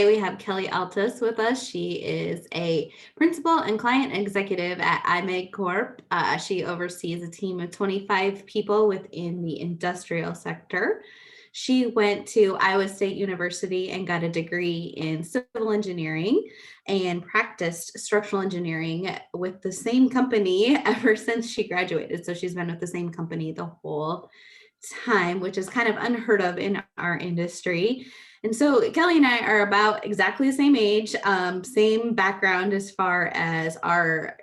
We have Kelly Altus with us. She is a principal and client executive at iMeg Corp. She oversees a team of 25 people within the industrial sector. She went to Iowa State University and got a degree in civil engineering and practiced structural engineering with the same company ever since she graduated. So she's been with the same company the whole time, which is kind of unheard of in our industry. And so Kelly and I are about exactly the same age, same background as far as our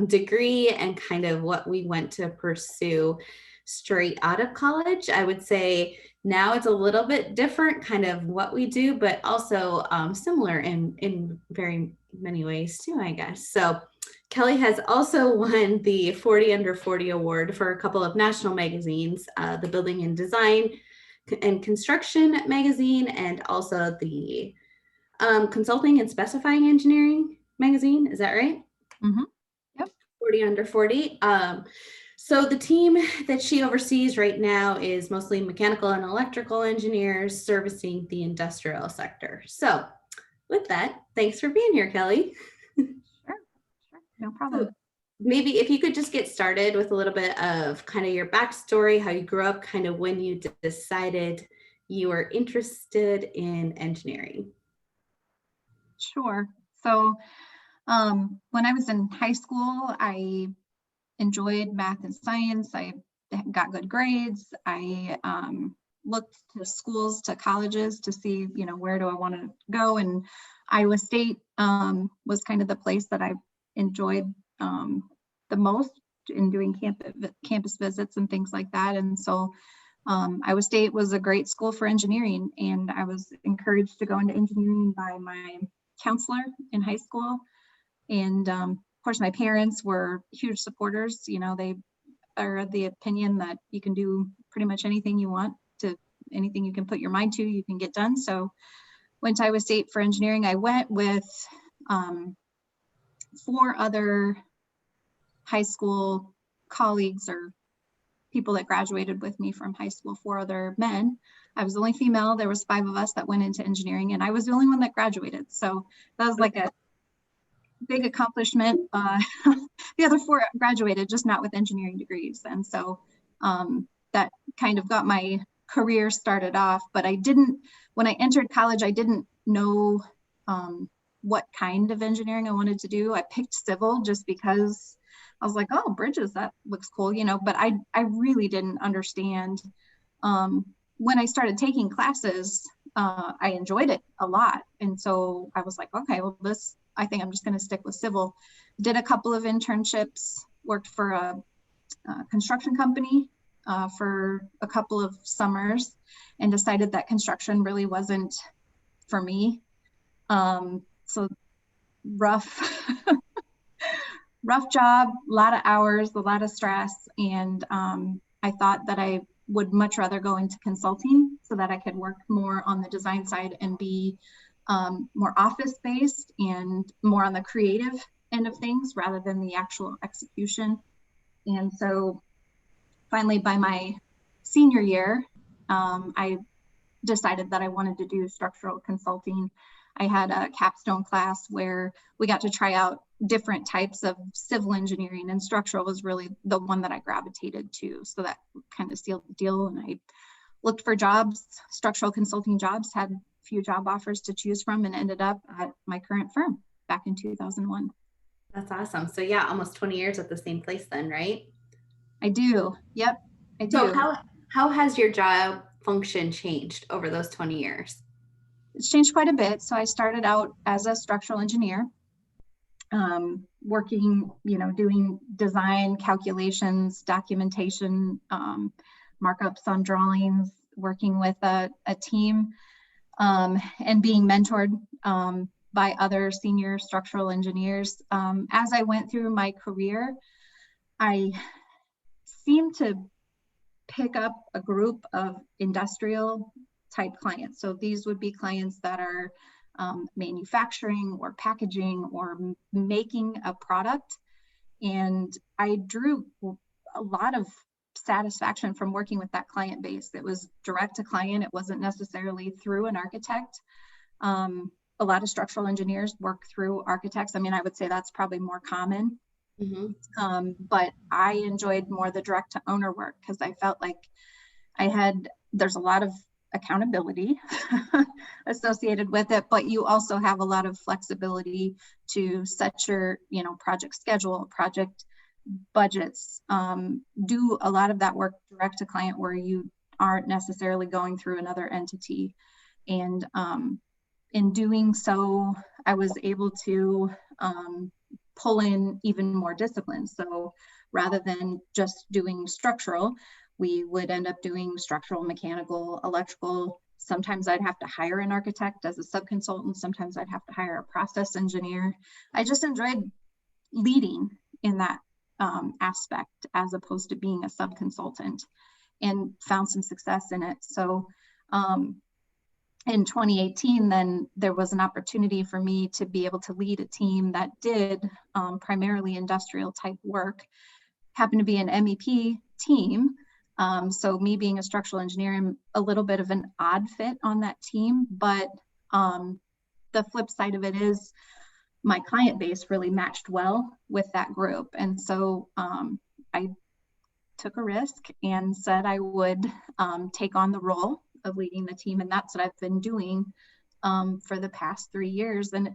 degree and kind of what we went to pursue straight out of college. I would say now it's a little bit different kind of what we do, but also similar in very many ways too, I guess. So Kelly has also won the 40 Under 40 award for a couple of national magazines, the Building and Design and Construction magazine, and also the Consulting and Specifying Engineering magazine. Is that right? Mm-hmm. Yep. 40 Under 40. So the team that she oversees right now is mostly mechanical and electrical engineers servicing the industrial sector. So with that, thanks for being here, Kelly. Sure, no problem. So maybe if you could just get started with a little bit of kind of your backstory, how you grew up, kind of when you decided you were interested in engineering. Sure. So when I was in high school, I enjoyed math and science. I got good grades. I looked to schools, to colleges to see, where do I want to go? And Iowa State was kind of the place that I enjoyed the most in doing campus visits and things like that. And so Iowa State was a great school for engineering, and I was encouraged to go into engineering by my counselor in high school. And of course, my parents were huge supporters. They are of the opinion that you can do pretty much anything you want to, anything you can put your mind to, you can get done. So went to Iowa State for engineering. I went with 4 other high school colleagues or people that graduated with me from high school, 4 other men. I was the only female. There was 5 of us that went into engineering, and I was the only one that graduated. So that was like a big accomplishment. The other 4 graduated, just not with engineering degrees. And so that kind of got my career started off, but when I entered college, I didn't know what kind of engineering I wanted to do. I picked civil just because I was like, oh, bridges, that looks cool, but I really didn't understand. When I started taking classes, I enjoyed it a lot. And so I was like, okay, well, I think I'm just going to stick with civil. Did a couple of internships, worked for a construction company for a couple of summers, and decided that construction really wasn't for me. So rough job, a lot of hours, a lot of stress. And I thought that I would much rather go into consulting so that I could work more on the design side and be more office-based and more on the creative end of things rather than the actual execution. And so finally, by my senior year, I decided that I wanted to do structural consulting. I had a capstone class where we got to try out different types of civil engineering, and structural was really the one that I gravitated to. So that kind of sealed the deal. And I looked for jobs, structural consulting jobs, had a few job offers to choose from, and ended up at my current firm back in 2001. That's awesome. So yeah, almost 20 years at the same place then, right? I do. Yep, I do. So how has your job function changed over those 20 years? It's changed quite a bit. So I started out as a structural engineer, working, doing design, calculations, documentation, markups on drawings, working with a team, and being mentored by other senior structural engineers. As I went through my career, I seemed to pick up a group of industrial type clients. So these would be clients that are manufacturing or packaging or making a product. And I drew a lot of satisfaction from working with that client base. It was direct to client. It wasn't necessarily through an architect. a lot of structural engineers work through architects. I mean, I would say that's probably more common. But I enjoyed more the direct to owner work because I felt like there's a lot of accountability associated with it, but you also have a lot of flexibility to set your, project schedule, project budgets, do a lot of that work direct to client where you aren't necessarily going through another entity. And in doing so, I was able to pull in even more disciplines. So rather than just doing structural, we would end up doing structural, mechanical, electrical. Sometimes I'd have to hire an architect as a subconsultant. Sometimes I'd have to hire a process engineer. I just enjoyed leading in that aspect as opposed to being a subconsultant, and found some success in it. So in 2018, then there was an opportunity for me to be able to lead a team that did primarily industrial type work. Happened to be an MEP team. So me being a structural engineer, I'm a little bit of an odd fit on that team, but the flip side of it is my client base really matched well with that group. And so I took a risk and said I would take on the role of leading the team. And that's what I've been doing for the past 3 years. And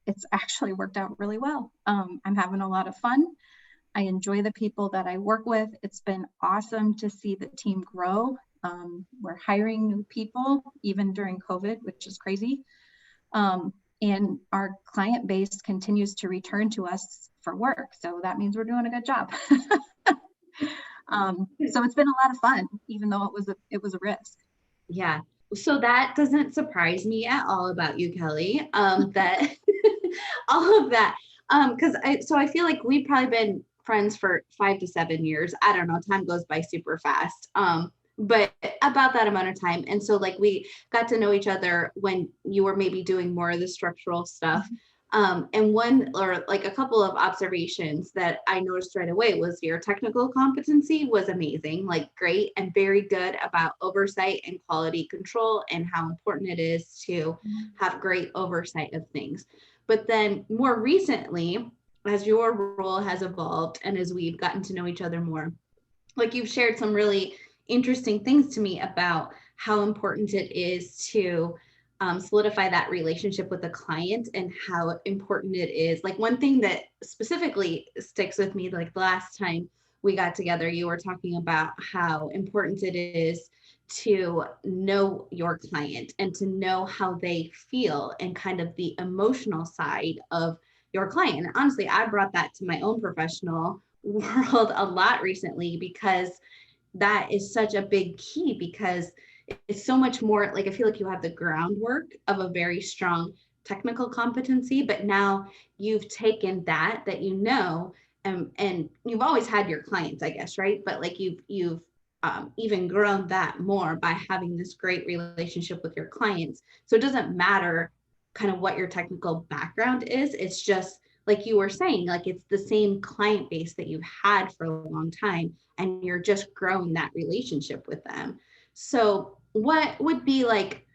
it's actually worked out really well. I'm having a lot of fun. I enjoy the people that I work with. It's been awesome to see the team grow. We're hiring new people, even during COVID, which is crazy. And our client base continues to return to us for work. So that means we're doing a good job. So it's been a lot of fun, even though it was a risk. Yeah. So that doesn't surprise me at all about you, Kelly. That all of that. Because I feel like we've probably been friends for 5 to 7 years. I don't know. Time goes by super fast. But about that amount of time. And so like we got to know each other when you were maybe doing more of the structural stuff. And one or like a couple of observations that I noticed right away was your technical competency was amazing, like great and very good about oversight and quality control and how important it is to have great oversight of things. But then more recently, as your role has evolved and as we've gotten to know each other more, like you've shared some really interesting things to me about how important it is to solidify that relationship with the client and how important it is. Like one thing that specifically sticks with me, like the last time we got together, you were talking about how important it is to know your client and to know how they feel and kind of the emotional side of your client. And honestly, I brought that to my own professional world a lot recently because that is such a big key, because it's so much more like I feel like you have the groundwork of a very strong technical competency, but now you've taken that you know, and you've always had your clients, I guess, right? But like you've even grown that more by having this great relationship with your clients. So it doesn't matter kind of what your technical background is. It's just like you were saying, like it's the same client base that you've had for a long time, and you're just growing that relationship with them. So what would be like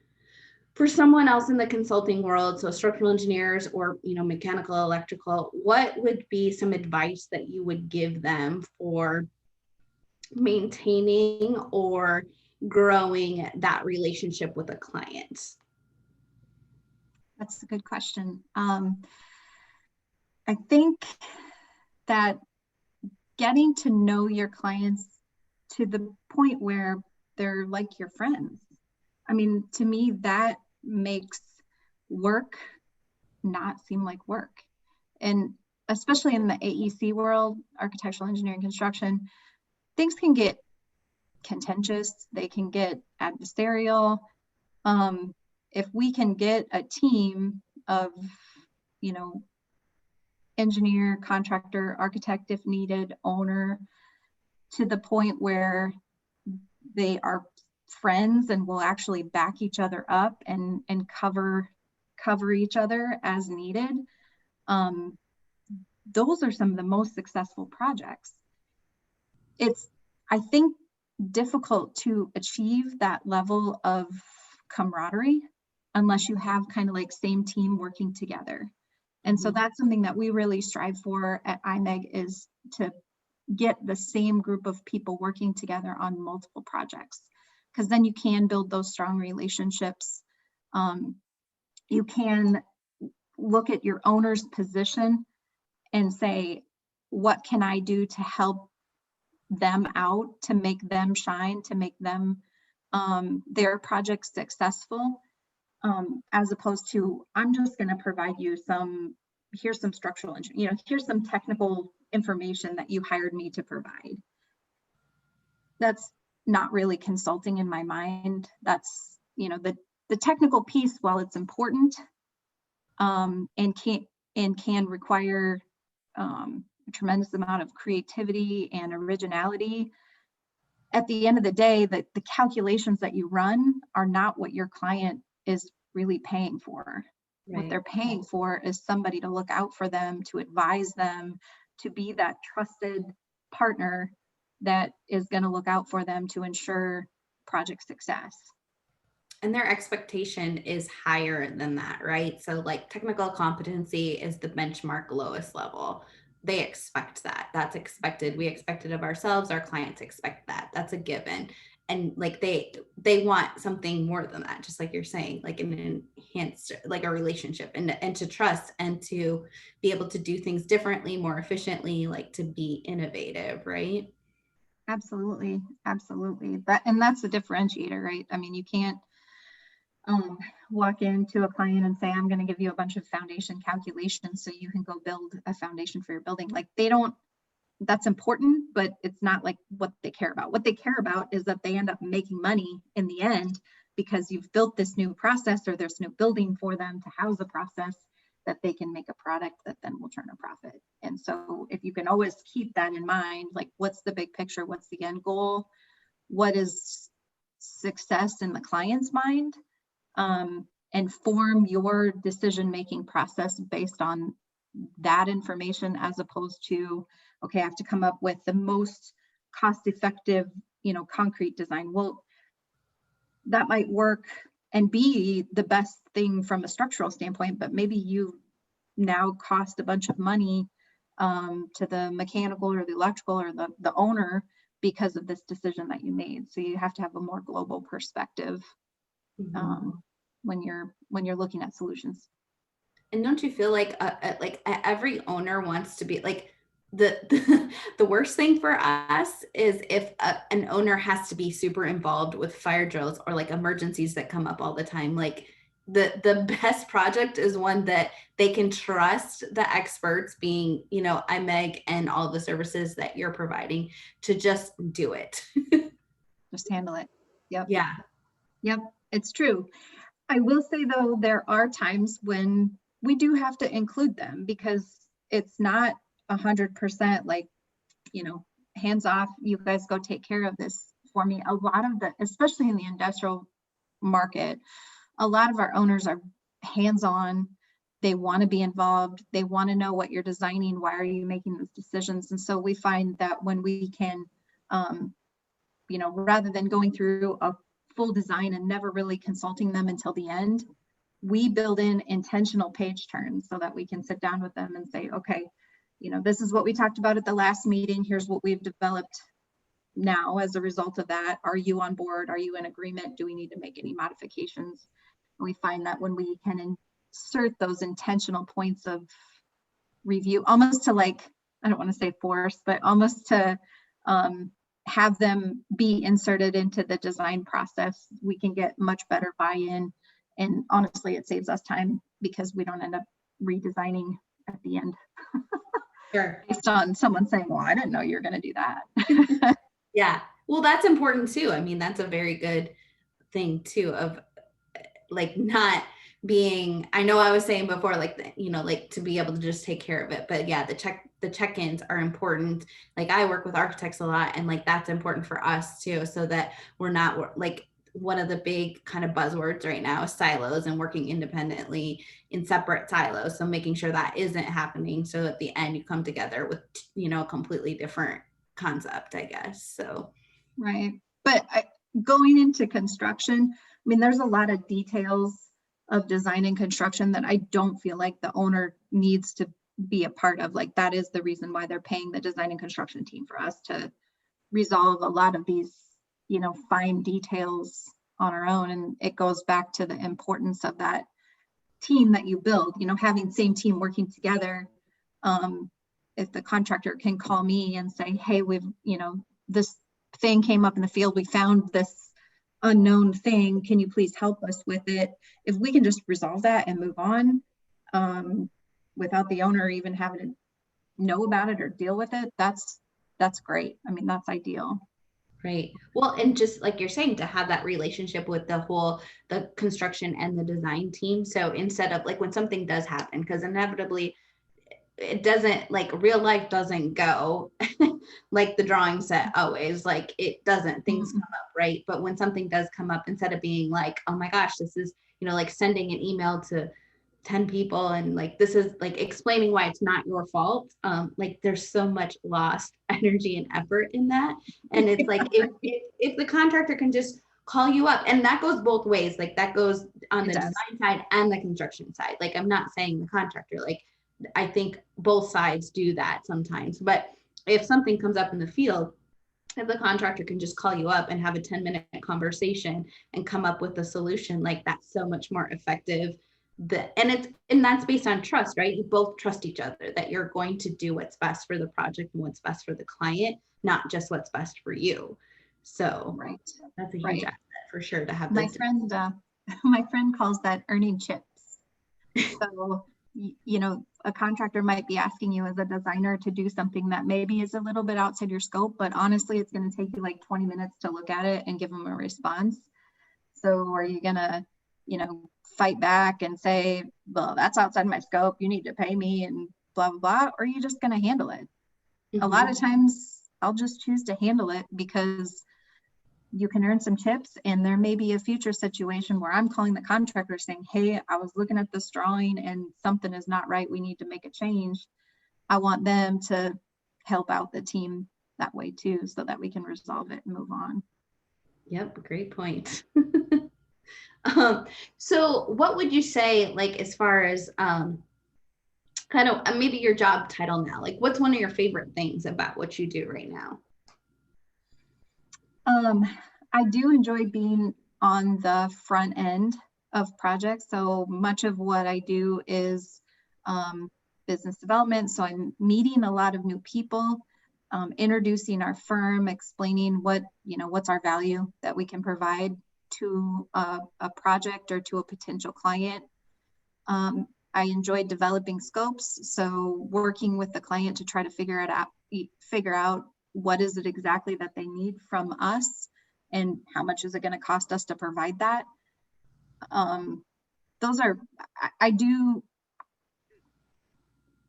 for someone else in the consulting world, so structural engineers or mechanical, electrical, what would be some advice that you would give them for maintaining or growing that relationship with a client? That's a good question. I think that getting to know your clients to the point where they're like your friends. I mean, to me, that makes work not seem like work. And especially in the AEC world, architectural engineering construction, things can get contentious, they can get adversarial. If we can get a team of, engineer, contractor, architect, if needed, owner, to the point where they are friends and will actually back each other up and cover each other as needed. Those are some of the most successful projects. It's, I think, difficult to achieve that level of camaraderie unless you have kind of like same team working together. And so that's something that we really strive for at IMEG, is to get the same group of people working together on multiple projects, because then you can build those strong relationships. You can look at your owner's position and say, what can I do to help them out, to make them shine, to make them their projects successful, as opposed to, I'm just going to provide you here's some structural engineering, here's some technical information that you hired me to provide. That's not really consulting in my mind. That's, the technical piece, while it's important, and can require a tremendous amount of creativity and originality, at the end of the day, the calculations that you run are not what your client is really paying for. Right. What they're paying for is somebody to look out for them, to advise them, to be that trusted partner that is going to look out for them to ensure project success. And their expectation is higher than that, right? So like technical competency is the benchmark lowest level. They expect that. That's expected. We expect it of ourselves. Our clients expect that. That's a given. And like they want something more than that, just like you're saying, like an enhanced, like a relationship, and to trust, and to be able to do things differently, more efficiently, like to be innovative, right? Absolutely. Absolutely. That's the differentiator, right? I mean, you can't walk into a client and say, I'm going to give you a bunch of foundation calculations so you can go build a foundation for your building. Like, that's important, but it's not like what they care about. What they care about is that they end up making money in the end, because you've built this new process or this new building for them to house the process, that they can make a product that then will turn a profit. And so if you can always keep that in mind, like, what's the big picture? What's the end goal? What is success in the client's mind? And form your decision-making process based on that information, as opposed to, okay, I have to come up with the most cost-effective, concrete design. Well, that might work and be the best thing from a structural standpoint, but maybe you now cost a bunch of money to the mechanical or the electrical or the owner because of this decision that you made. So you have to have a more global perspective when you're looking at solutions. And don't you feel like every owner wants to be like, the worst thing for us is if an owner has to be super involved with fire drills or like emergencies that come up all the time. Like the best project is one that they can trust the experts, being, IMEG and all the services that you're providing, to just do it. Just handle it. Yep. Yeah. Yep. It's true. I will say, though, there are times when we do have to include them, because it's not 100% like, hands off, you guys go take care of this for me. A lot of especially in the industrial market, a lot of our owners are hands-on. They want to be involved. They want to know what you're designing. Why are you making those decisions? And so we find that when we can, rather than going through a full design and never really consulting them until the end, we build in intentional page turns so that we can sit down with them and say, okay, this is what we talked about at the last meeting. Here's what we've developed now as a result of that. Are you on board? Are you in agreement? Do we need to make any modifications? And we find that when we can insert those intentional points of review, almost to, like, I don't want to say force, but almost to have them be inserted into the design process, we can get much better buy-in. And honestly, it saves us time, because we don't end up redesigning at the end. Sure. Based on someone saying, well, I didn't know you were going to do that. Yeah. Well, that's important too. I mean, that's a very good thing too, of like not being, I know I was saying before, like, like to be able to just take care of it. But yeah, the check-ins are important. Like, I work with architects a lot, and like that's important for us too, so that we're not like, one of the big kind of buzzwords right now is silos and working independently in separate silos. So making sure that isn't happening, so at the end you come together with, a completely different concept, I guess. So. Right. But going into construction, I mean, there's a lot of details of design and construction that I don't feel like the owner needs to be a part of. Like, that is the reason why they're paying the design and construction team, for us to resolve a lot of these, fine details on our own. And it goes back to the importance of that team that you build, having the same team working together. If the contractor can call me and say, hey, this thing came up in the field, we found this unknown thing, can you please help us with it? If we can just resolve that and move on, without the owner even having to know about it or deal with it, that's great. I mean, that's ideal. Right. Well, and just like you're saying, to have that relationship with the construction and the design team. So instead of like when something does happen, because inevitably it doesn't, like, real life doesn't go like the drawing set always, like it doesn't, things come up, right? But when something does come up, instead of being like, oh my gosh, this is, like sending an email to 10 people and like this is like explaining why it's not your fault, like there's so much lost energy and effort in that. And it's like if the contractor can just call you up, and that goes both ways, like that goes on the design side and the construction side. Like, I'm not saying the contractor, like I think both sides do that sometimes, but if something comes up in the field, if the contractor can just call you up and have a 10-minute conversation and come up with a solution, like that's so much more effective. And that's based on trust, right? You both trust each other that you're going to do what's best for the project and what's best for the client, not just what's best for you. So right, that's a huge asset for sure to have. My friend calls that earning chips. So a contractor might be asking you as a designer to do something that maybe is a little bit outside your scope, but honestly, it's going to take you like 20 minutes to look at it and give them a response. So are you going to, fight back and say, well, that's outside my scope, you need to pay me and blah, blah, blah, or are you just going to handle it? Mm-hmm. A lot of times I'll just choose to handle it because you can earn some tips, and there may be a future situation where I'm calling the contractor saying, hey, I was looking at this drawing and something is not right, we need to make a change. I want them to help out the team that way too, so that we can resolve it and move on. Yep, great point. So what would you say, like, as far as kind of maybe your job title now, like what's one of your favorite things about what you do right now? I do enjoy being on the front end of projects. So much of what I do is business development. So I'm meeting a lot of new people, introducing our firm, explaining what's our value that we can provide to a project or to a potential client. I enjoy developing scopes. So working with the client to try to figure out what is it exactly that they need from us and how much is it going to cost us to provide that. I do,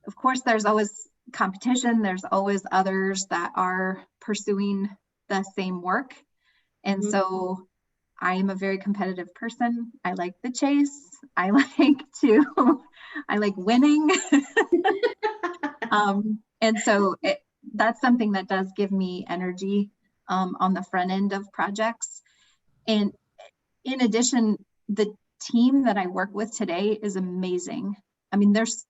of course, there's always competition. There's always others that are pursuing the same work. And so I am a very competitive person. I like the chase. I like winning. And so that's something that does give me energy on the front end of projects. And in addition, the team that I work with today is amazing. I mean, there's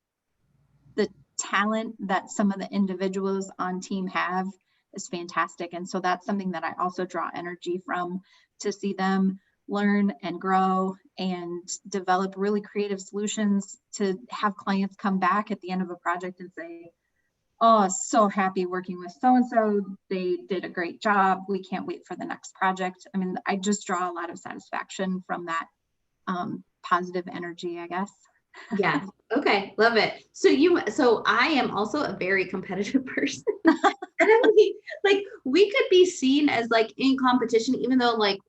the talent that some of the individuals on team have is fantastic. And so that's something that I also draw energy from, to see them learn and grow and develop really creative solutions, to have clients come back at the end of a project and say, oh, so happy working with so-and-so. They did a great job. We can't wait for the next project. I mean, I just draw a lot of satisfaction from that positive energy, I guess. Yeah. Okay. Love it. So I am also a very competitive person. And I mean, like, we could be seen as like in competition, even though like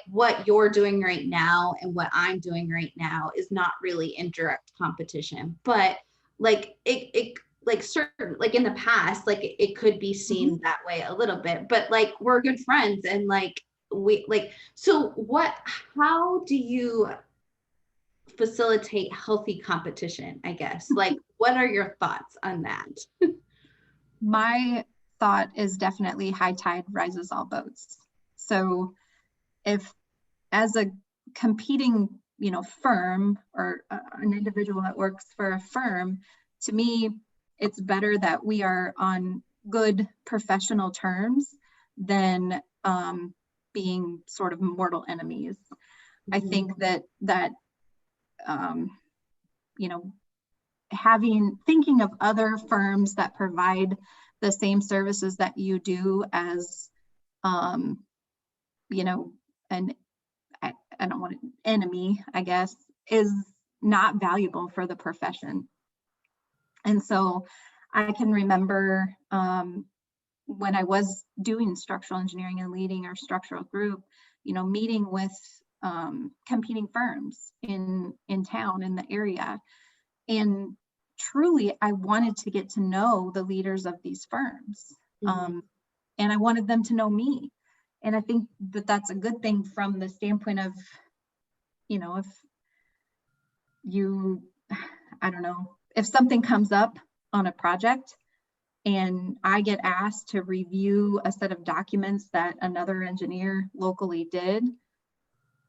what you're doing right now and what I'm doing right now is not really in direct competition, but like it like certain, like in the past, like it could be seen that way a little bit, but like we're good friends, and like so how do you facilitate healthy competition, I guess? Like, what are your thoughts on that? My thought is definitely high tide rises all boats. So if, as a competing firm or an individual that works for a firm, to me, it's better that we are on good professional terms than being sort of mortal enemies. I think that thinking of other firms that provide the same services that you do as, an I don't want an enemy, I guess, is not valuable for the profession. And so I can remember when I was doing structural engineering and leading our structural group, meeting with competing firms in town, in the area. And truly, I wanted to get to know the leaders of these firms. And I wanted them to know me. And I think that that's a good thing from the standpoint of, if if something comes up on a project and I get asked to review a set of documents that another engineer locally did,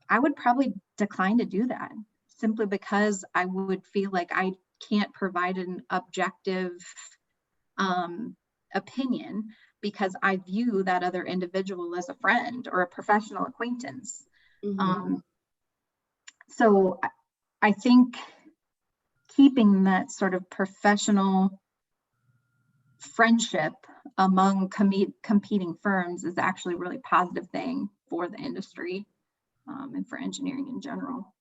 I would probably decline to do that, simply because I would feel like I can't provide an objective opinion, because I view that other individual as a friend or a professional acquaintance. So I think keeping that sort of professional friendship among competing firms is actually a really positive thing for the industry and for engineering in general.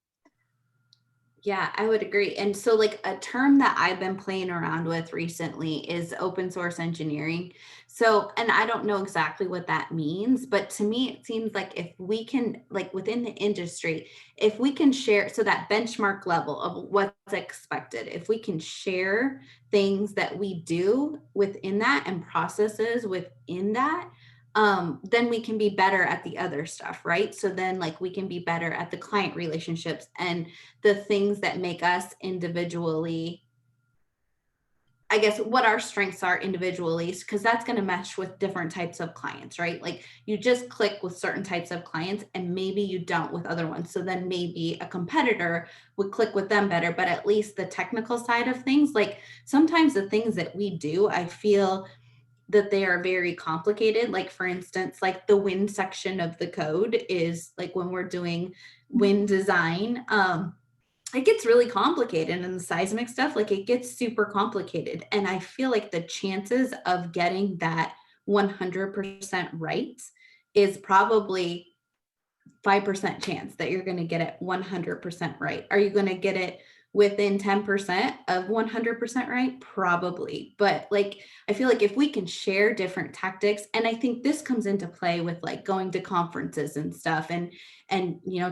Yeah, I would agree. And so like a term that I've been playing around with recently is open source engineering. So, and I don't know exactly what that means, but to me, it seems like if we can, like within the industry, if we can share, so that benchmark level of what's expected, if we can share things that we do within that and processes within that, then we can be better at the other stuff, right? So then like we can be better at the client relationships and the things that make us individually, I guess, what our strengths are individually, because that's going to mesh with different types of clients, right? Like you just click with certain types of clients and maybe you don't with other ones. So then maybe a competitor would click with them better, but at least the technical side of things, like sometimes the things that we do, I feel that they are very complicated. Like for instance, like the wind section of the code is like when we're doing wind design, it gets really complicated, and the seismic stuff, like it gets super complicated. And I feel like the chances of getting that 100% right is probably 5% chance that you're going to get it 100% right. Are you going to get it within 10% of 100% right? Probably. But like, I feel like if we can share different tactics, and I think this comes into play with like going to conferences and stuff and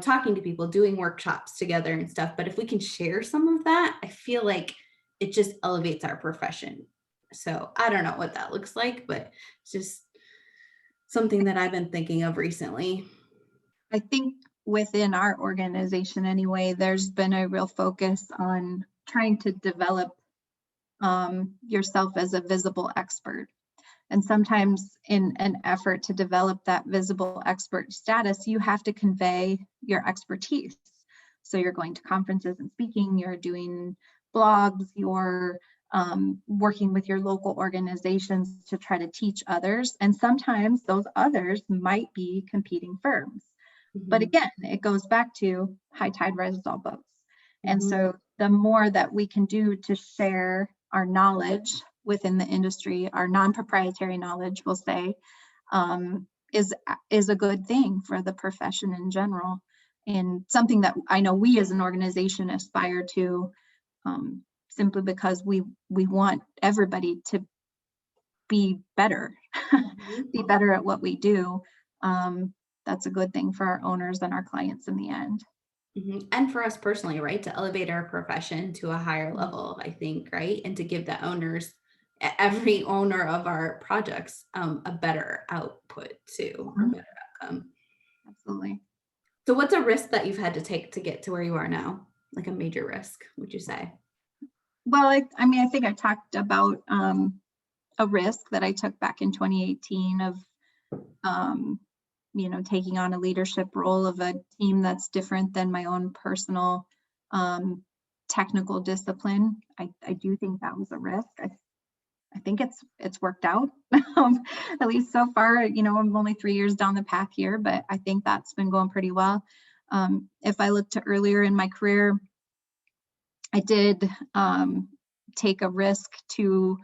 talking to people, doing workshops together and stuff. But if we can share some of that, I feel like it just elevates our profession. So I don't know what that looks like, but it's just something that I've been thinking of recently. I think within our organization anyway, there's been a real focus on trying to develop yourself as a visible expert. And sometimes in an effort to develop that visible expert status, you have to convey your expertise. So you're going to conferences and speaking, you're doing blogs, you're working with your local organizations to try to teach others. And sometimes those others might be competing firms. But again, it goes back to high tide rises all boats. And so the more that we can do to share our knowledge within the industry, our non-proprietary knowledge, we'll say, is a good thing for the profession in general, and something that I know we as an organization aspire to, simply because we want everybody to be better, be better at what we do. That's a good thing for our owners and our clients in the end. And for us personally, right, to elevate our profession to a higher level, I think, right, and to give the owners, every owner of our projects, a better output too, a better outcome. Absolutely. So what's a risk that you've had to take to get to where you are now? Like a major risk, would you say? Well, I mean, I think I talked about a risk that I took back in 2018 of taking on a leadership role of a team that's different than my own personal technical discipline. I do think that was a risk. I think it's worked out, at least so far. I'm only 3 years down the path here, but I think that's been going pretty well. If I look to earlier in my career, I did take a risk to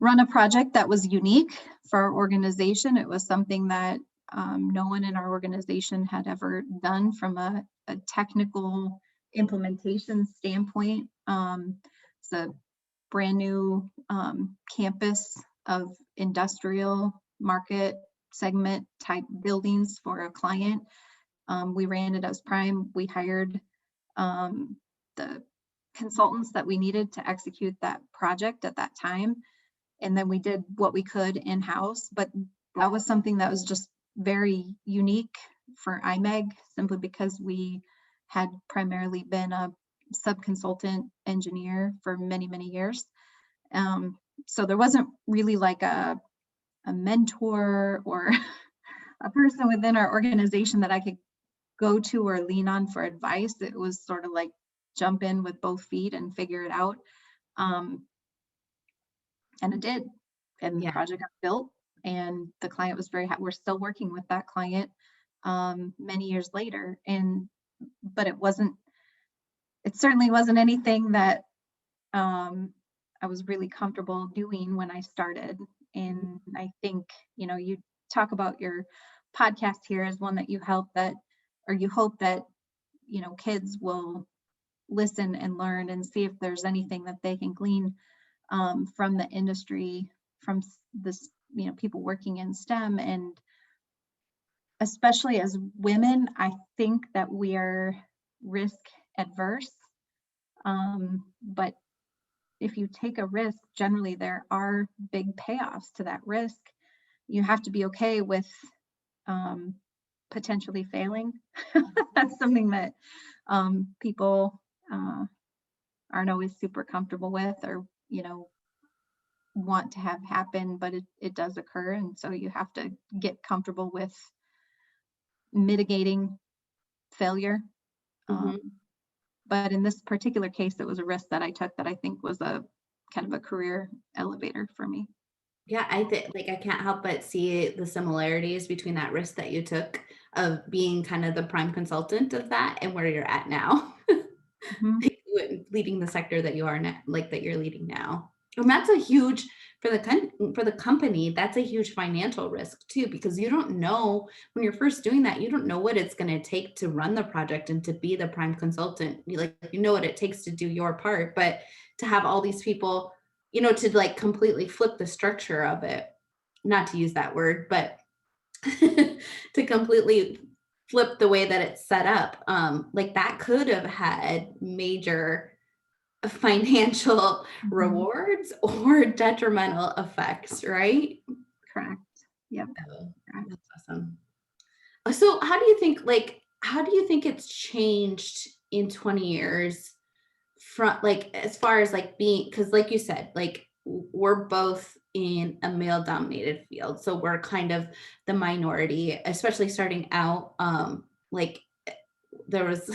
run a project that was unique for our organization. It was something that no one in our organization had ever done from a technical implementation standpoint. It's a brand new campus of industrial market segment type buildings for a client. We ran it as prime. We hired the consultants that we needed to execute that project at that time. And then we did what we could in-house, but that was something that was just very unique for IMEG, simply because we had primarily been a sub-consultant engineer for many, many years. So there wasn't really like a mentor or a person within our organization that I could go to or lean on for advice. It was sort of like jump in with both feet and figure it out. And it did. And the project got built, and the client was very happy. We're still working with that client many years later. But it certainly wasn't anything that I was really comfortable doing when I started. And I think, you talk about your podcast here as one that you hope that kids will listen and learn and see if there's anything that they can glean from the industry, from this, people working in STEM. And especially as women, I think that we are risk adverse. But if you take a risk, generally there are big payoffs to that risk. You have to be okay with potentially failing. That's something that people aren't always super comfortable with, or want to have happen, but it does occur. And so you have to get comfortable with mitigating failure. But in this particular case, it was a risk that I took that I think was a kind of a career elevator for me. Yeah, I think I can't help but see the similarities between that risk that you took of being kind of the prime consultant of that and where you're at now. Leading the sector that you are now, that you're leading now. And that's a huge, for the company, that's a huge financial risk too, because you don't know when you're first doing that, you don't know what it's going to take to run the project and to be the prime consultant. You know what it takes to do your part, but to have all these people, to completely flip the structure of it, not to use that word, but to completely flip the way that it's set up, that could have had major financial rewards or detrimental effects, right? Correct. Yep. Oh, that's awesome. So how do you think it's changed in 20 years from as far as being, because like you said, we're both in a male dominated field, so we're kind of the minority, especially starting out. There was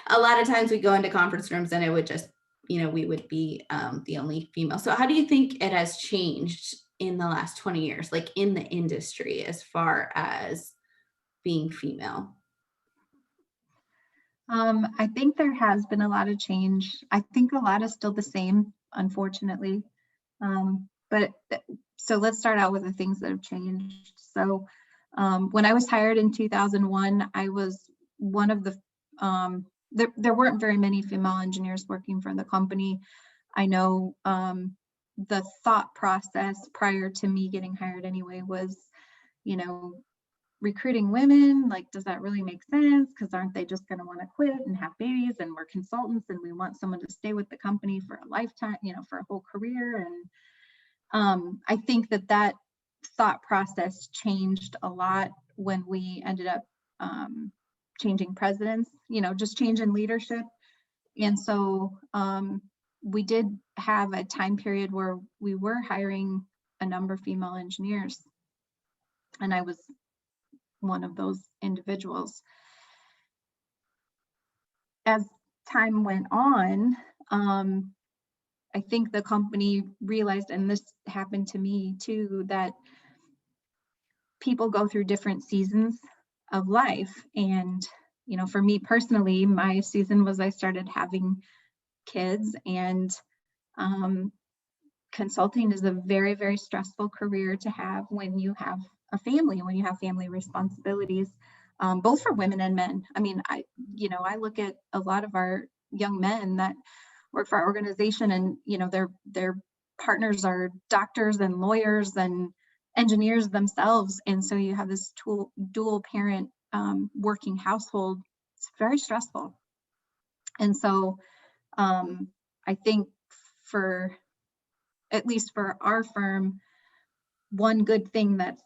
a lot of times we go into conference rooms and it would just, we would be the only female. So how do you think it has changed in the last 20 years, in the industry, as far as being female? I think there has been a lot of change. I think a lot is still the same, unfortunately. So let's start out with the things that have changed. So when I was hired in 2001, I was one of the, there weren't very many female engineers working for the company. I know the thought process prior to me getting hired anyway was, recruiting women, does that really make sense? Because aren't they just going to want to quit and have babies, and we're consultants and we want someone to stay with the company for a lifetime, for a whole career. And I think that thought process changed a lot when we ended up changing presidents, just changing leadership. And so we did have a time period where we were hiring a number of female engineers. And I was one of those individuals. As time went on, I think the company realized, and this happened to me too, that people go through different seasons of life. And, for me personally, my season was I started having kids, and consulting is a very, very stressful career to have when you have a family, when you have family responsibilities, both for women and men. I mean, I look at a lot of our young men that work for our organization, and, their partners are doctors and lawyers and engineers themselves. And so you have this dual parent working household. It's very stressful. And so I think at least for our firm, one good thing that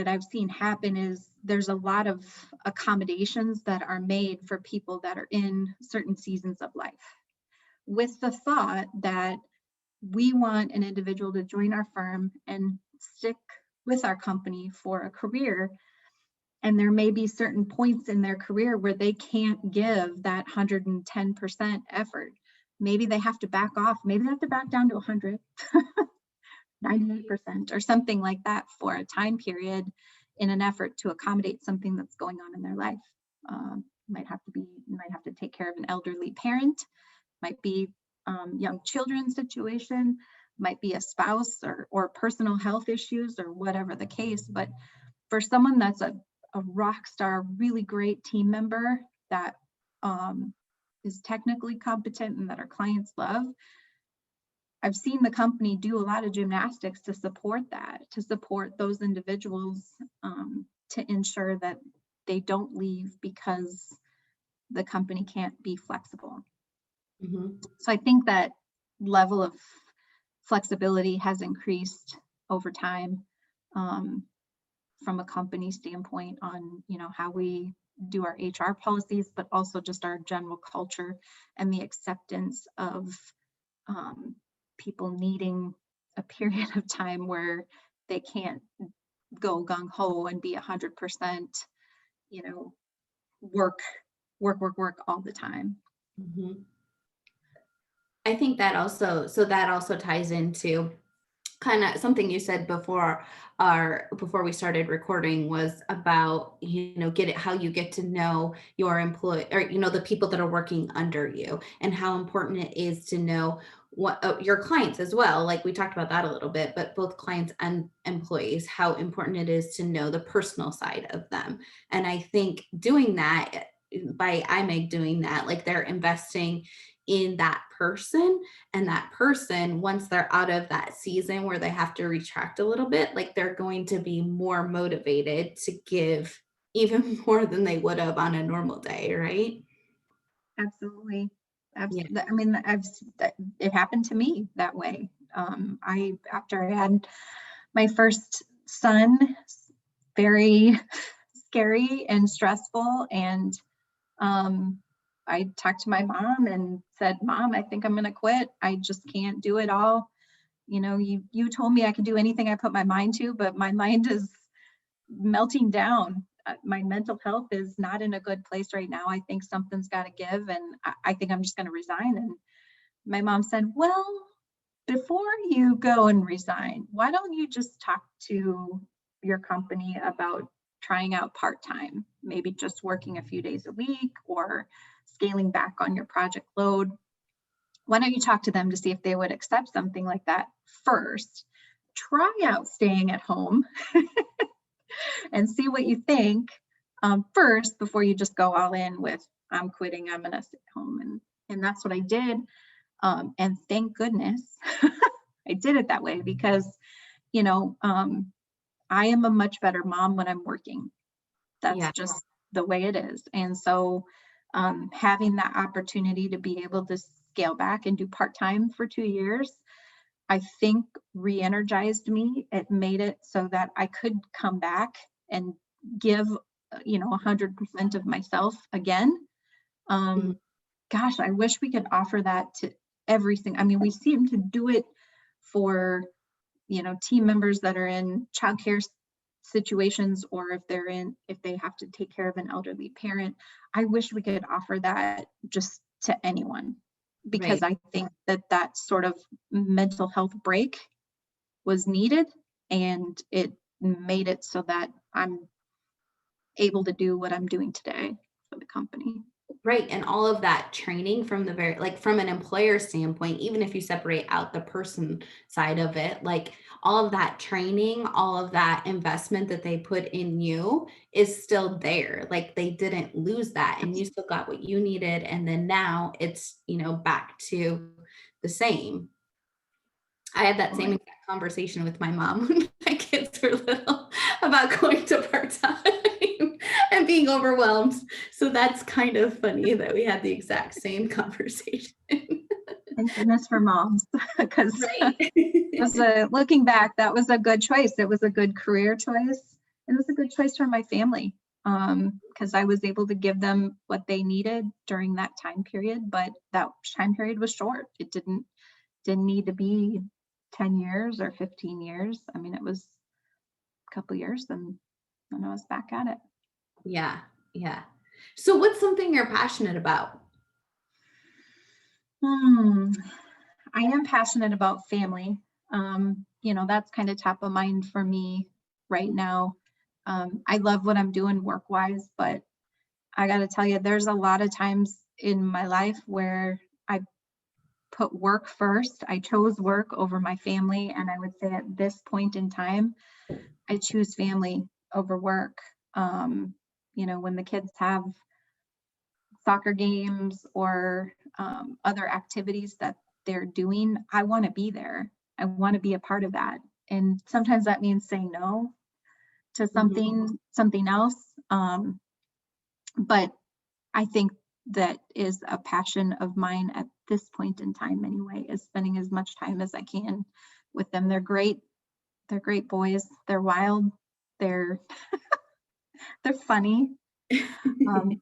I've seen happen is there's a lot of accommodations that are made for people that are in certain seasons of life, with the thought that we want an individual to join our firm and stick with our company for a career. And there may be certain points in their career where they can't give that 110% effort. Maybe they have to back off. Maybe they have to back down to 100, 98% or something like that for a time period in an effort to accommodate something that's going on in their life. Might have to take care of an elderly parent, might be young children situation, might be a spouse or personal health issues or whatever the case. But for someone that's a rock star, really great team member that is technically competent and that our clients love, I've seen the company do a lot of gymnastics to support those individuals, to ensure that they don't leave because the company can't be flexible. Mm-hmm. So I think that level of flexibility has increased over time, from a company standpoint on, how we do our HR policies, but also just our general culture and the acceptance of people needing a period of time where they can't go gung-ho and be 100%, work all the time. Mm-hmm. I think that also ties into kind of something you said before we started recording, was about, how you get to know your employee, or, the people that are working under you, and how important it is to know what your clients as well. Like we talked about that a little bit, but both clients and employees, how important it is to know the personal side of them. And I think doing that, by IMEG doing that, like they're investing in that person, and that person, once they're out of that season where they have to retract a little bit, like they're going to be more motivated to give even more than they would have on a normal day, right? Absolutely. Yeah. I mean, it happened to me that way. After I had my first son, very scary and stressful, and I talked to my mom and said, "Mom, I think I'm going to quit. I just can't do it all. You told me I could do anything I put my mind to, but my mind is melting down. My mental health is not in a good place right now. I think something's got to give, and I think I'm just going to resign." And my mom said, "Well, before you go and resign, why don't you just talk to your company about trying out part-time, maybe just working a few days a week or scaling back on your project load? Why don't you talk to them to see if they would accept something like that first? Try out staying at home and see what you think first before you just go all in with, I'm quitting, I'm gonna stay home." And that's what I did. And thank goodness I did it that way, because, I am a much better mom when I'm working. That's Yeah. just the way it is. And so having that opportunity to be able to scale back and do part-time for 2 years, I think re-energized me. It made it so that I could come back and give, 100% of myself again. Mhm. Gosh, I wish we could offer that to everything. I mean, we seem to do it for, team members that are in childcare situations, or if they have to take care of an elderly parent. I wish we could offer that just to anyone, because Right. I think that sort of mental health break was needed, and it made it so that I'm able to do what I'm doing today for the company. Right, and all of that training from the very like, from an employer standpoint, even if you separate out the person side of it, like, all of that training, all of that investment that they put in you is still there. Like, they didn't lose that, and you still got what you needed, and then now it's, back to the same. I had that same Absolutely. exact conversation with my mom when my kids were little about going to part-time and being overwhelmed. So that's kind of funny that we had the exact same conversation. Thank goodness for moms, because Right. looking back, that was a good choice. It was a good career choice. It was a good choice for my family, because I was able to give them what they needed during that time period. But that time period was short. It didn't need to be 10 years or 15 years. I mean, it was a couple years, and I was back at it. Yeah, yeah. So what's something you're passionate about? Hmm. I am passionate about family. That's kind of top of mind for me right now. I love what I'm doing work wise, but I got to tell you, there's a lot of times in my life where I put work first. I chose work over my family. And I would say at this point in time, I choose family over work. When the kids have soccer games or other activities that they're doing, I want to be there. I want to be a part of that. And sometimes that means saying no to Mhm. something else. But I think that is a passion of mine at this point in time anyway, is spending as much time as I can with them. They're great. They're great boys. They're wild. They're they're funny.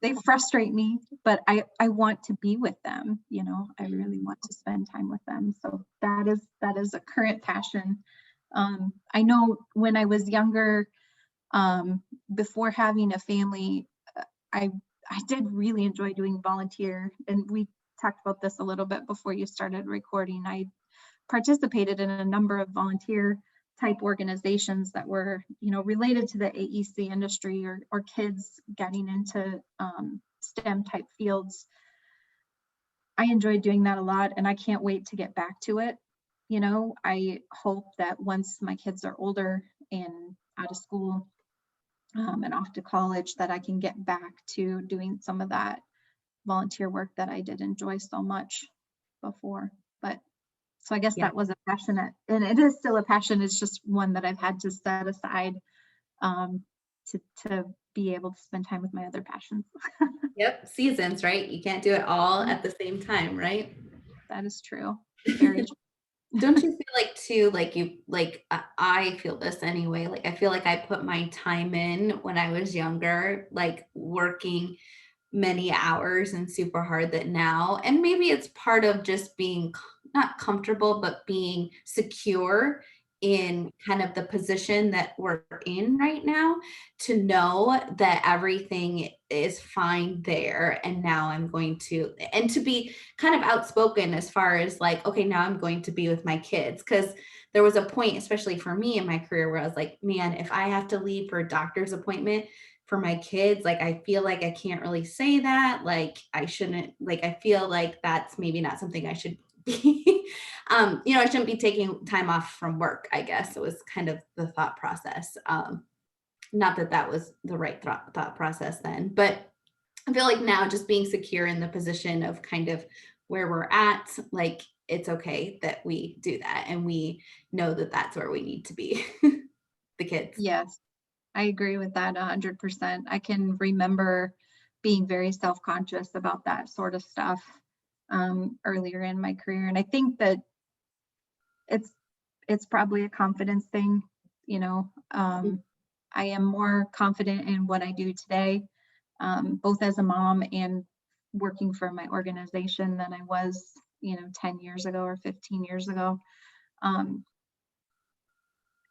They frustrate me, but I want to be with them. I really want to spend time with them. So that is a current passion. I know when I was younger, before having a family, I I did really enjoy doing volunteer, and we talked about this a little bit before you started recording. I participated in a number of volunteer type organizations that were, related to the AEC industry, or kids getting into STEM type fields. I enjoyed doing that a lot, and I can't wait to get back to it. I hope that once my kids are older and out of school, and off to college, that I can get back to doing some of that volunteer work that I did enjoy so much before. But so I guess Yeah. that was a passion, and it is still a passion. It's just one that I've had to set aside, um, to be able to spend time with my other passions. Yep, seasons, right? You can't do it all at the same time, right? That is true. Very true. Don't you feel like too, like I feel this anyway, like I feel like I put my time in when I was younger, like working many hours and super hard that now, and maybe it's part of just being not comfortable, but being secure in kind of the position that we're in right now, to know that everything is fine there. And now I'm going to, and to be kind of outspoken as far as like, okay, now I'm going to be with my kids. Cause there was a point, especially for me in my career, where I was like, man, if I have to leave for a doctor's appointment for my kids, like I feel like I can't really say that. Like I shouldn't, like I feel like that's maybe not something I should be. I shouldn't be taking time off from work, I guess. It was kind of the thought process. Not that that was the right thought process then, but I feel like now just being secure in the position of kind of where we're at, like it's okay that we do that and we know that that's where we need to be. The kids. Yes, I agree with that 100%. I can remember being very self-conscious about that sort of stuff, earlier in my career, and I think that it's it's probably a confidence thing. you know um, I am more confident in what I do today, both as a mom and working for my organization, than I was 10 years ago or 15 years ago. um,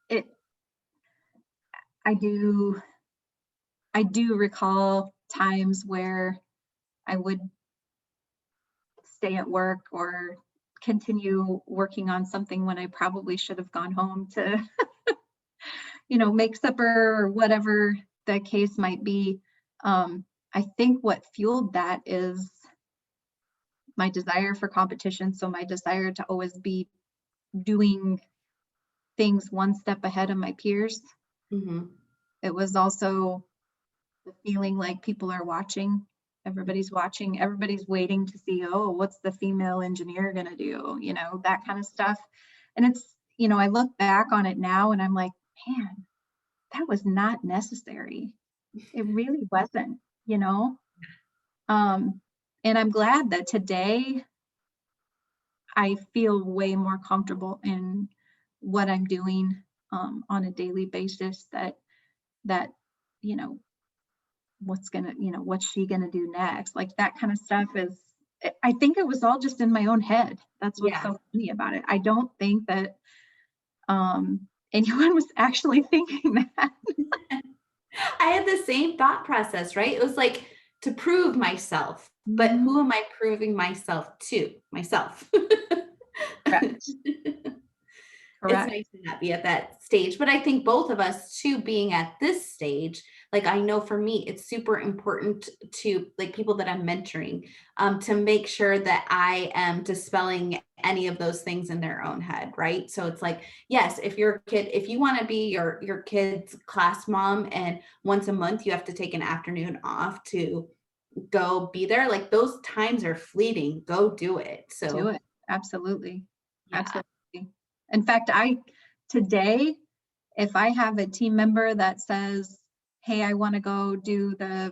it I do recall times where I would stay at work or continue working on something when I probably should have gone home to, make supper or whatever the case might be. I think what fueled that is my desire for competition. So my desire to always be doing things one step ahead of my peers. Mm-hmm. It was also the feeling like people are watching. Everybody's watching, everybody's waiting to see, oh, what's the female engineer going to do? That kind of stuff. And it's, I look back on it now and I'm like, man, that was not necessary. It really wasn't, and I'm glad that today I feel way more comfortable in what I'm doing on a daily basis, that, what's she gonna do next? Like that kind of stuff I think it was all just in my own head. That's what's Yeah. so funny about it. I don't think that anyone was actually thinking that. I had the same thought process, right? It was like to prove myself, but who am I proving myself to? Myself. Correct. It's nice to not be at that stage, but I think both of us too, being at this stage, like I know for me, it's super important to like people that I'm mentoring, to make sure that I am dispelling any of those things in their own head, right? So it's like, yes, if you're a kid, if you want to be your kid's class mom, and once a month you have to take an afternoon off to go be there, like those times are fleeting. Go do it. Do So it. Absolutely. yeah. Absolutely. In fact, today, if I have a team member that says, hey, I want to go do the,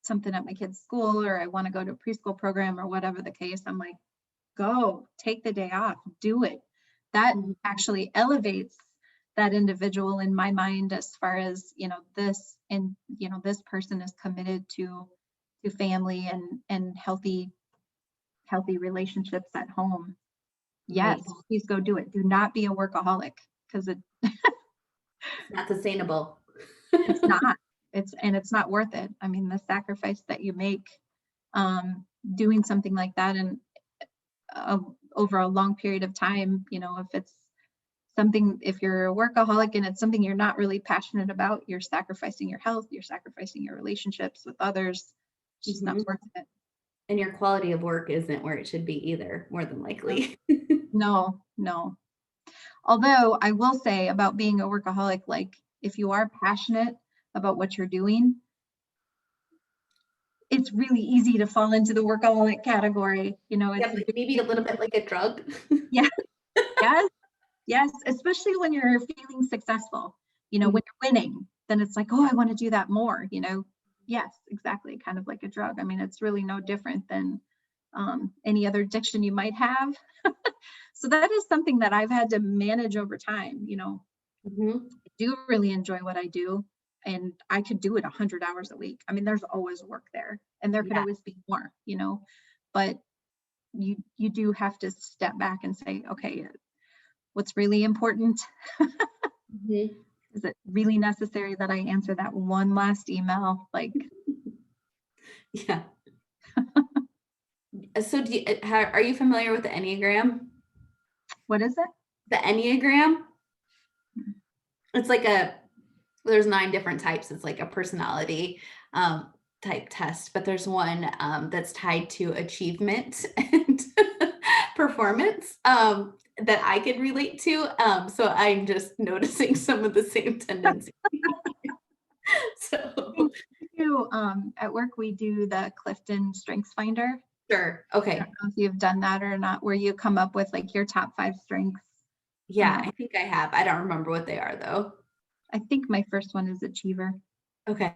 something at my kid's school, or I want to go to a preschool program or whatever the case, I'm like, go, take the day off, do it. That Mhm. actually elevates that individual in my mind as far as, this person is committed to family and healthy relationships at home. Yes, Right. please go do it. Do not be a workaholic, because It's not sustainable. it's not. It's not worth it. I mean, the sacrifice that you make doing something like that, and over a long period of time, if you're a workaholic and it's something you're not really passionate about, you're sacrificing your health, you're sacrificing your relationships with others. It's just not worth it. And your quality of work isn't where it should be either, more than likely. No. Although I will say about being a workaholic, like if you are passionate about what you're doing, it's really easy to fall into the workaholic category. Yeah, It's but maybe a little bit like a drug. yeah, yes, especially when you're feeling successful. When you're winning, then it's like, oh, I want to do that more. Yes, exactly, kind of like a drug. I mean, it's really no different than any other addiction you might have. So that is something that I've had to manage over time. Mhm. I do really enjoy what I do, and I could do it 100 hours a week. I mean, there's always work there, and there could Yeah. always be more, but you do have to step back and say, okay, what's really important? Mhm. Is it really necessary that I answer that one last email? Like, Yeah. So are you familiar with the Enneagram? what is it? The Enneagram? It's like there's 9 different types. It's like a personality type test, but there's one that's tied to achievement and performance, that I could relate to. So I'm just noticing some of the same tendencies. So At work, we do the Clifton Strengths Finder. sure. I Okay. don't know if you've done that or not, where you come up with like your top 5 strengths. Yeah, I think I have. I don't remember what they are though. I think my first one is achiever. Okay.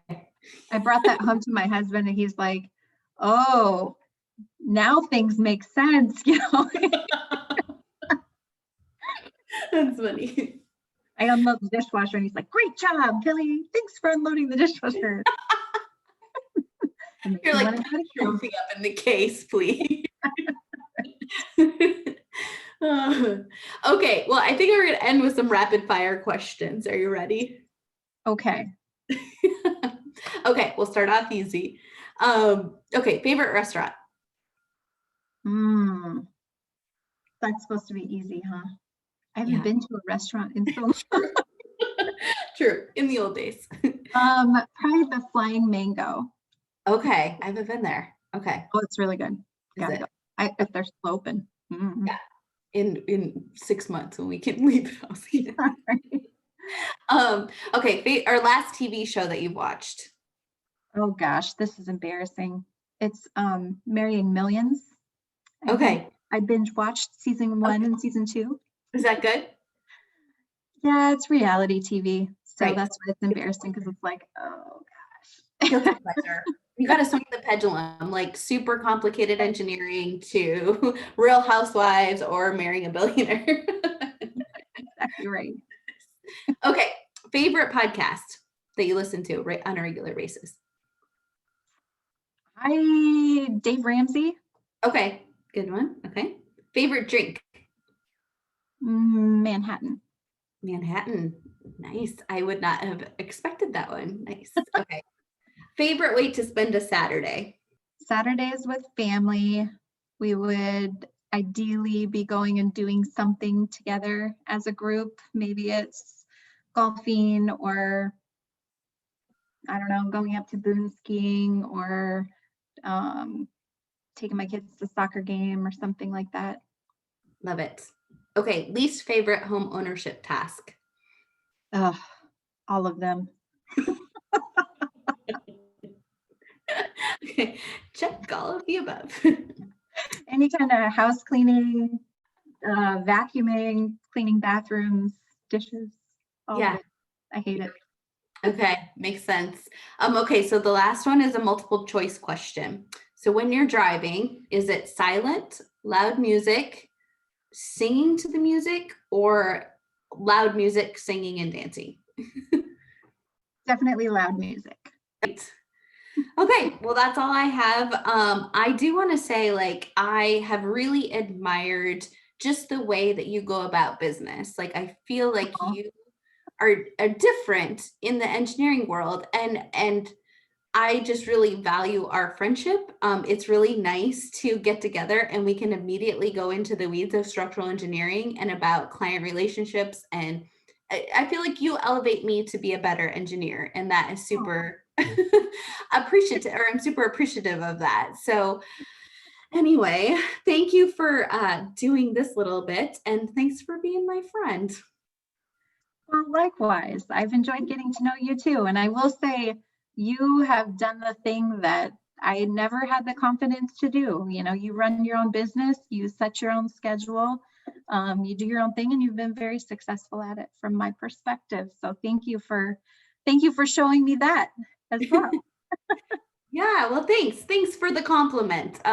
I brought that home to my husband and he's like, oh, now things make sense. That's funny. I unload the dishwasher and he's like, great job, Kelly. Thanks for unloading the dishwasher. You're like, put the trophy up in the case, please. Okay, well, I think we're going to end with some rapid fire questions. Are you ready? Okay. Okay, we'll start off easy. Okay, favorite restaurant? That's supposed to be easy, huh? I haven't Yeah. been to a restaurant in so long. True. True, in the old days. Probably the Flying Mango. Okay, I haven't been there. Okay, Oh, it's really good. is Gotta it? go. If they're still open. Yeah, in 6 months when we can leave the house. Yeah. Okay, our last TV show that you've watched. Oh gosh, this is embarrassing. It's Marrying Millions. Okay, I binge watched season 1 and season 2. is that good? Yeah, it's reality TV. So Right. that's why it's embarrassing because it's like, oh gosh. Guilty pleasure. You got to swing the pendulum, like super complicated engineering to Real Housewives or Marrying a Billionaire. Exactly right. Okay, favorite podcast that you listen to on a regular basis? Dave Ramsey. Okay, good one. Okay, favorite drink? Manhattan. Manhattan. Nice. I would not have expected that one. Nice. Okay. Favorite way to spend a Saturday? Saturdays with family. We would ideally be going and doing something together as a group. Maybe it's golfing or I don't know, going up to Boone skiing or taking my kids to soccer game or something like that. Love it. Okay, least favorite home ownership task? Ugh, all of them. Okay, check all of the above. Any kind of house cleaning, vacuuming, cleaning bathrooms, dishes, all of Yeah. it. I hate it. Okay, makes sense. Okay, so the last one is a multiple choice question. So when you're driving, is it silent, loud music, singing to the music, or loud music, singing and dancing? Definitely loud music. Right. Okay, well, that's all I have. I do want to say, like, I have really admired just the way that you go about business. Like, I feel like Aw. you are different in the engineering world, and I just really value our friendship. It's really nice to get together and we can immediately go into the weeds of structural engineering and about client relationships. And I feel like you elevate me to be a better engineer, and that is super appreciative, or I'm super appreciative of that. So anyway, thank you for doing this little bit, and thanks for being my friend. Well, likewise, I've enjoyed getting to know you too. And I will say, you have done the thing that I never had the confidence to do. You know, you run your own business, you set your own schedule, you do your own thing, and you've been very successful at it from my perspective. So thank you for showing me that as well. Yeah, well, thanks. Thanks for the compliment.